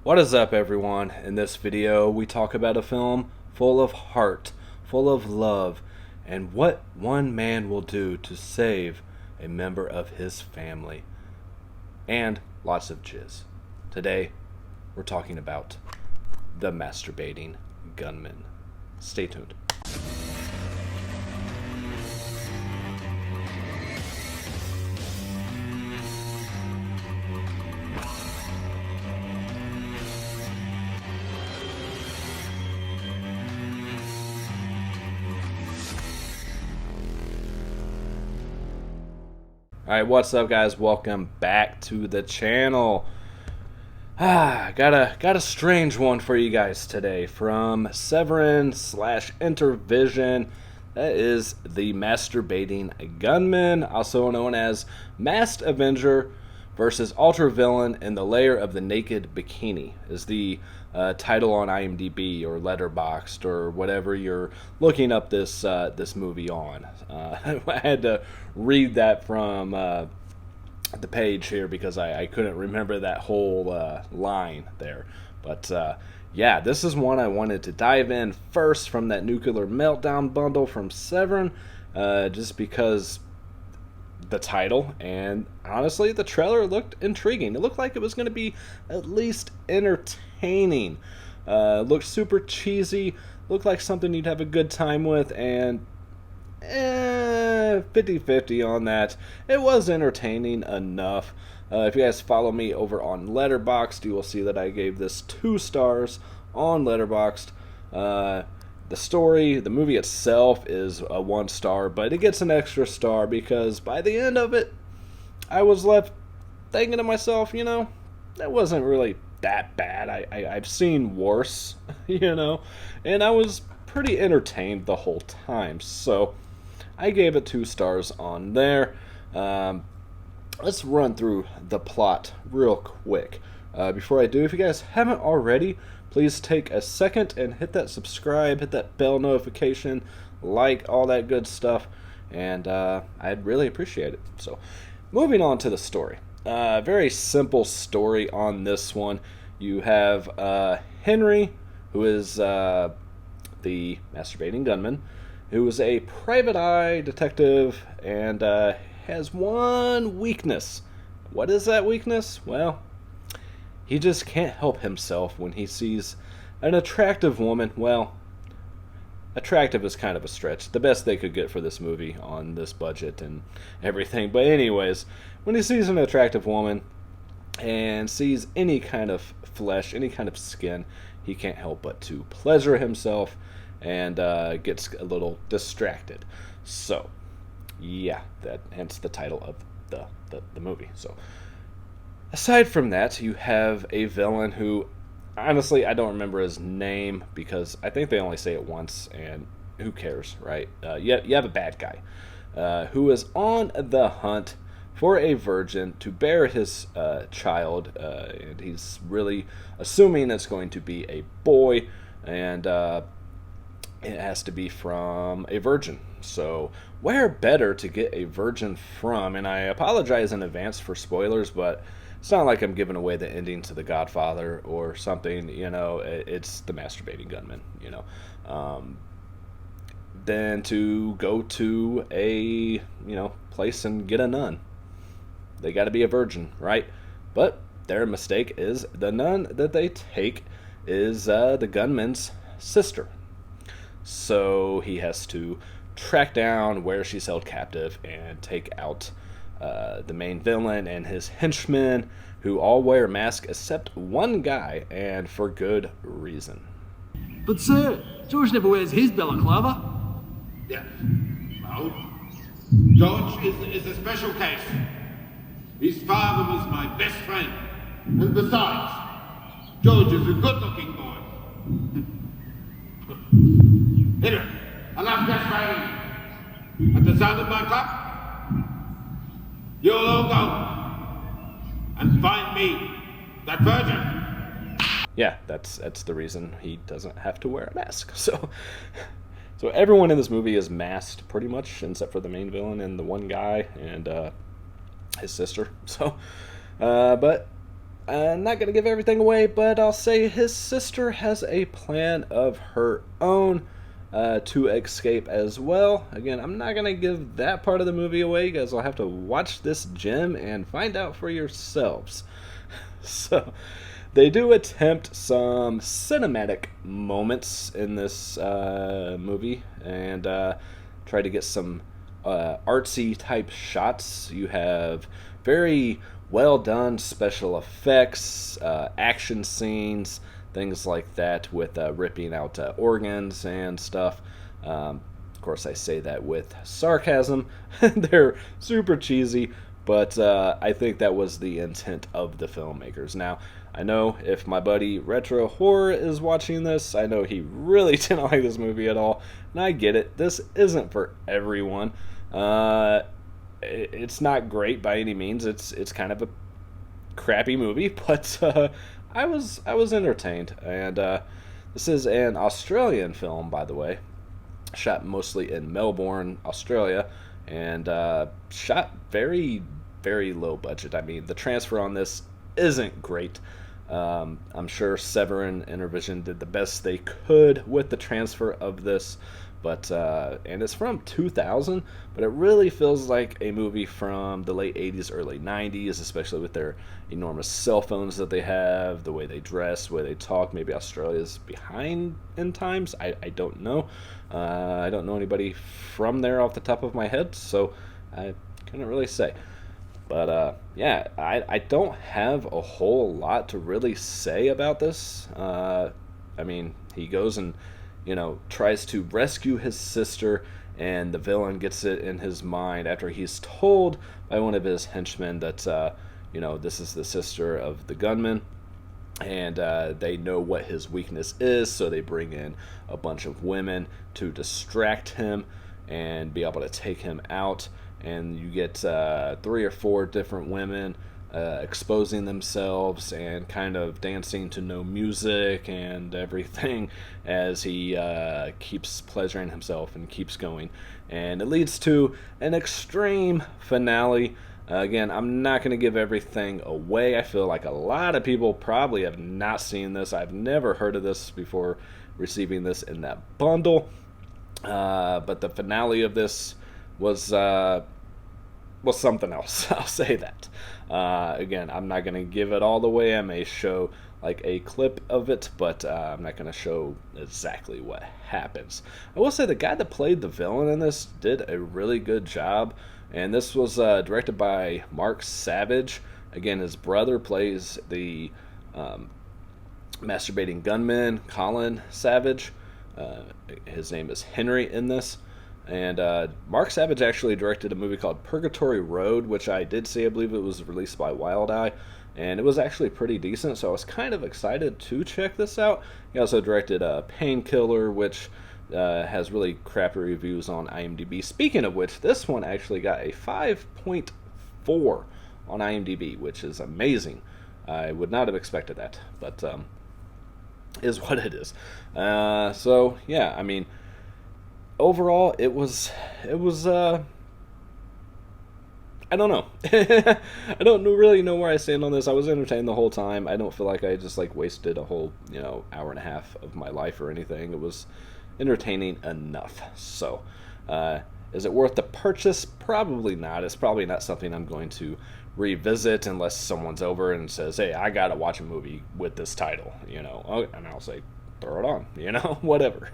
What is up, everyone? In this video we talk about a film full of heart, full of love, and what one man will do to save a member of his family. And lots of jizz. Today we're talking about The Masturbating Gunman. Stay tuned. Alright, what's up, guys? Welcome back to the channel. Got a strange one for you guys today from Severin / InterVision. That is The Masturbating Gunman, also known as Masked Avenger versus Ultra Villain in the Lair of the Naked Bikini, is the title on IMDb or Letterboxd or whatever you're looking up this movie on. I had to read that from the page here because I couldn't remember that whole line there. But yeah, this is one I wanted to dive in first from that Nuclear Meltdown bundle from Severin, just because the title and honestly the trailer looked intriguing. It looked like it was going to be at least entertaining. Looked super cheesy, looked like something you'd have a good time with, and 50-50 on that. It was entertaining enough. If you guys follow me over on Letterboxd, you will see that I gave this 2 stars on Letterboxd. The story, the movie itself is a 1 star, but it gets an extra star because by the end of it, I was left thinking to myself, that wasn't really that bad. I've seen worse, and I was pretty entertained the whole time. So I gave it 2 stars on there. Let's run through the plot real quick. Before I do, if you guys haven't already, please take a second and hit that subscribe, hit that bell notification, like, all that good stuff, and I'd really appreciate it. So, moving on to the story. Very simple story on this one. You have Henry, who is the masturbating gunman, who is a private eye detective and has one weakness. What is that weakness? Well, he just can't help himself when he sees an attractive woman. Well, attractive is kind of a stretch. The best they could get for this movie on this budget and everything. But anyways, when he sees an attractive woman and sees any kind of flesh, any kind of skin, he can't help but to pleasure himself and gets a little distracted. So, yeah, that hence the title of the movie. So, aside from that, you have a villain who, honestly, I don't remember his name because I think they only say it once, and who cares, right? You have a bad guy who is on the hunt for a virgin to bear his child, and he's really assuming it's going to be a boy, and it has to be from a virgin. So where better to get a virgin from? And I apologize in advance for spoilers, but it's not like I'm giving away the ending to The Godfather or something, it's The Masturbating Gunman, Then to go to a, place and get a nun. They got to be a virgin, right? But their mistake is the nun that they take is the gunman's sister. So he has to track down where she's held captive and take out the main villain and his henchmen, who all wear masks except one guy, and for good reason. But sir, George never wears his balaclava. Yes. Well, George is a special case. His father was my best friend. And besides, George is a good-looking boy. Anyway, enough best friend. At the sound of my clap, you'll all go and find me that virgin. Yeah, that's the reason he doesn't have to wear a mask. So everyone in this movie is masked pretty much, except for the main villain and the one guy and his sister. So, but I'm not going to give everything away, but I'll say his sister has a plan of her own to escape as well. Again, I'm not going to give that part of the movie away. You guys will have to watch this gem and find out for yourselves. So, they do attempt some cinematic moments in this movie and try to get some artsy type shots. You have very well done special effects, action scenes, things like that with ripping out organs and stuff. Of course, I say that with sarcasm. They're super cheesy, but I think that was the intent of the filmmakers. Now, I know if my buddy Retro Horror is watching this, I know he really didn't like this movie at all, and I get it. This isn't for everyone. It's not great by any means. It's kind of a crappy movie, but I was entertained. And this is an Australian film, by the way, shot mostly in Melbourne, Australia, and shot very, very low budget. I mean, the transfer on this isn't great. I'm sure Severin InterVision did the best they could with the transfer of this, but and it's from 2000, but it really feels like a movie from the late 80s, early 90s, especially with their enormous cell phones that they have, the way they dress, the way they talk. Maybe Australia's behind in times. I don't know. I don't know anybody from there off the top of my head, so I couldn't really say. But yeah, I don't have a whole lot to really say about this. I mean, he goes and tries to rescue his sister, and the villain gets it in his mind after he's told by one of his henchmen that this is the sister of the gunman, and they know what his weakness is, so they bring in a bunch of women to distract him and be able to take him out. And you get 3 or 4 different women exposing themselves and kind of dancing to no music and everything as he keeps pleasuring himself and keeps going. And it leads to an extreme finale. Again, I'm not going to give everything away. I feel like a lot of people probably have not seen this. I've never heard of this before receiving this in that bundle. But the finale of this was something else. I'll say that. Again, I'm not going to give it all the way. I may show like a clip of it, but I'm not going to show exactly what happens. I will say the guy that played the villain in this did a really good job, and this was directed by Mark Savage. Again, his brother plays the Masturbating Gunman, Colin Savage. His name is Henry in this. And Mark Savage actually directed a movie called Purgatory Road, which I did see. I believe it was released by Wild Eye, and it was actually pretty decent, so I was kind of excited to check this out. He also directed Painkiller, which has really crappy reviews on IMDb. Speaking of which, this one actually got a 5.4 on IMDb, which is amazing. I would not have expected that, but is what it is. So, yeah, I mean, overall, it was I don't know. I don't really know where I stand on this. I was entertained the whole time. I don't feel like I just wasted a whole, hour and a half of my life or anything. It was entertaining enough. So, is it worth the purchase? Probably not. It's probably not something I'm going to revisit unless someone's over and says, "Hey, I gotta watch a movie with this title," and I'll say, throw it on, whatever.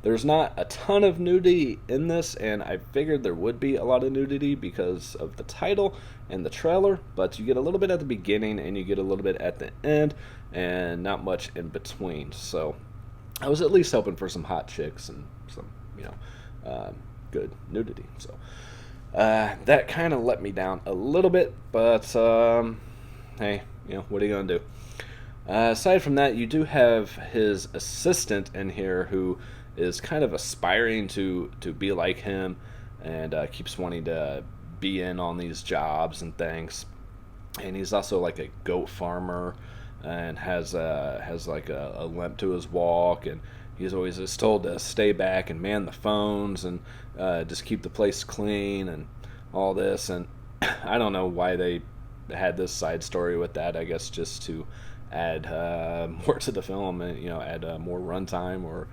There's not a ton of nudity in this, and I figured there would be a lot of nudity because of the title and the trailer, but you get a little bit at the beginning and you get a little bit at the end, and not much in between. So I was at least hoping for some hot chicks and some, good nudity. So that kind of let me down a little bit, but hey, what are you going to do? Aside from that, you do have his assistant in here who is kind of aspiring to be like him and keeps wanting to be in on these jobs and things. And he's also like a goat farmer and has like a limp to his walk, and he's always just told to stay back and man the phones and just keep the place clean and all this. And I don't know why they had this side story with that, I guess, just to add more to the film and, you know, add more runtime or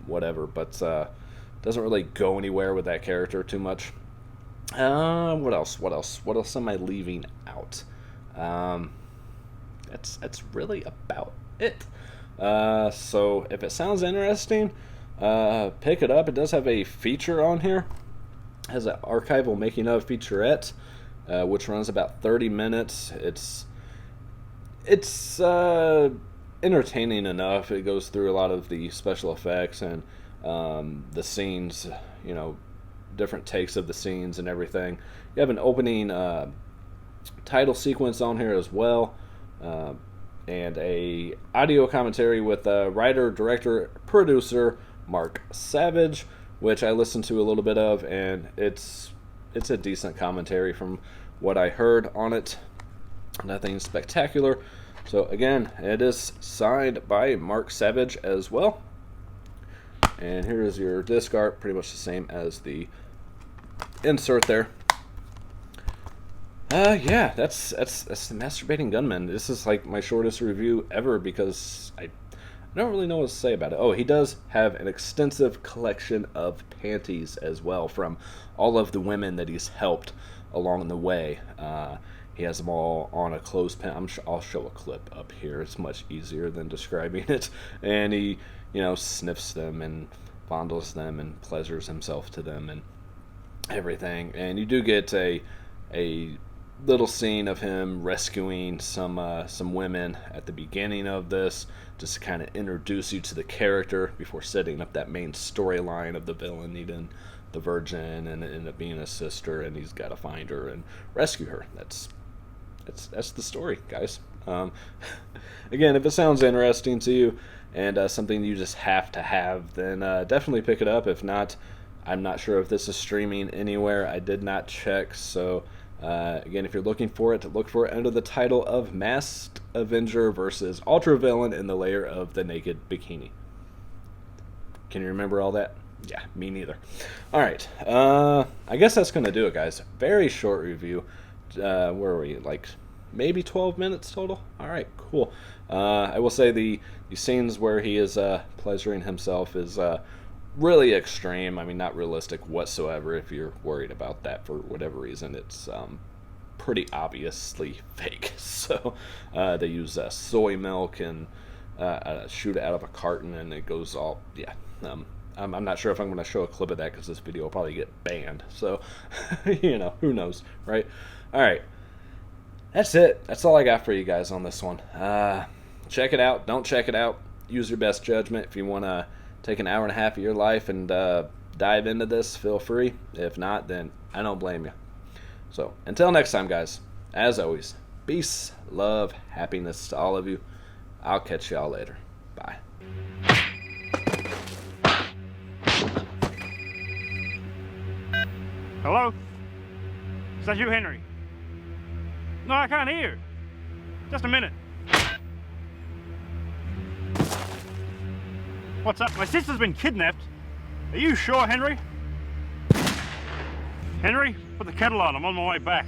whatever. But doesn't really go anywhere with that character too much. What else am I leaving out? That's really about it. So if it sounds interesting, pick it up. It does have a feature on here. It has an archival making of featurette, which runs about 30 minutes. It's entertaining enough. It goes through a lot of the special effects and the scenes, you know, different takes of the scenes and everything. You have an opening title sequence on here as well, and a audio commentary with writer, director, producer Mark Savage, which I listened to a little bit of, and it's a decent commentary from what I heard on it. Nothing spectacular. So again, it is signed by Mark Savage as well. And here is your disc art, pretty much the same as the insert there. Yeah, that's the Masturbating Gunman. This is like my shortest review ever because I don't really know what to say about it. Oh, he does have an extensive collection of panties as well from all of the women that he's helped along the way. He has them all on a clothespin. I'll show a clip up here. It's much easier than describing it. And he, you know, sniffs them and fondles them and pleasures himself to them and everything. And you do get a little scene of him rescuing some women at the beginning of this, just to kind of introduce you to the character before setting up that main storyline of the villain needing the virgin and it end up being a sister, and he's got to find her and rescue her. That's the story, guys. Again, if it sounds interesting to you and something you just have to have, then definitely pick it up. If not, I'm not sure if this is streaming anywhere. I did not check. So again, if you're looking for it, look for it under the title of Masked Avenger versus Ultra Villain in the Layer of the Naked Bikini. Can you remember all that? Yeah, me neither. All right. I guess that's going to do it, guys. Very short review. Where are we? Like maybe 12 minutes total? All right, cool. I will say the scenes where he is pleasuring himself is really extreme. I mean, not realistic whatsoever. If you're worried about that for whatever reason, it's pretty obviously fake. So they use soy milk and shoot it out of a carton, and it goes all, yeah. I'm not sure if I'm going to show a clip of that because this video will probably get banned. So, you know, who knows, right? All right. That's it. That's all I got for you guys on this one. Check it out. Don't check it out. Use your best judgment. If you want to take an hour and a half of your life and dive into this, feel free. If not, then I don't blame you. So, until next time, guys, as always, peace, love, happiness to all of you. I'll catch y'all later. Bye. Hello? Is that you, Henry? No, I can't hear. Just a minute. What's up? My sister's been kidnapped. Are you sure, Henry? Henry, put the kettle on. I'm on my way back.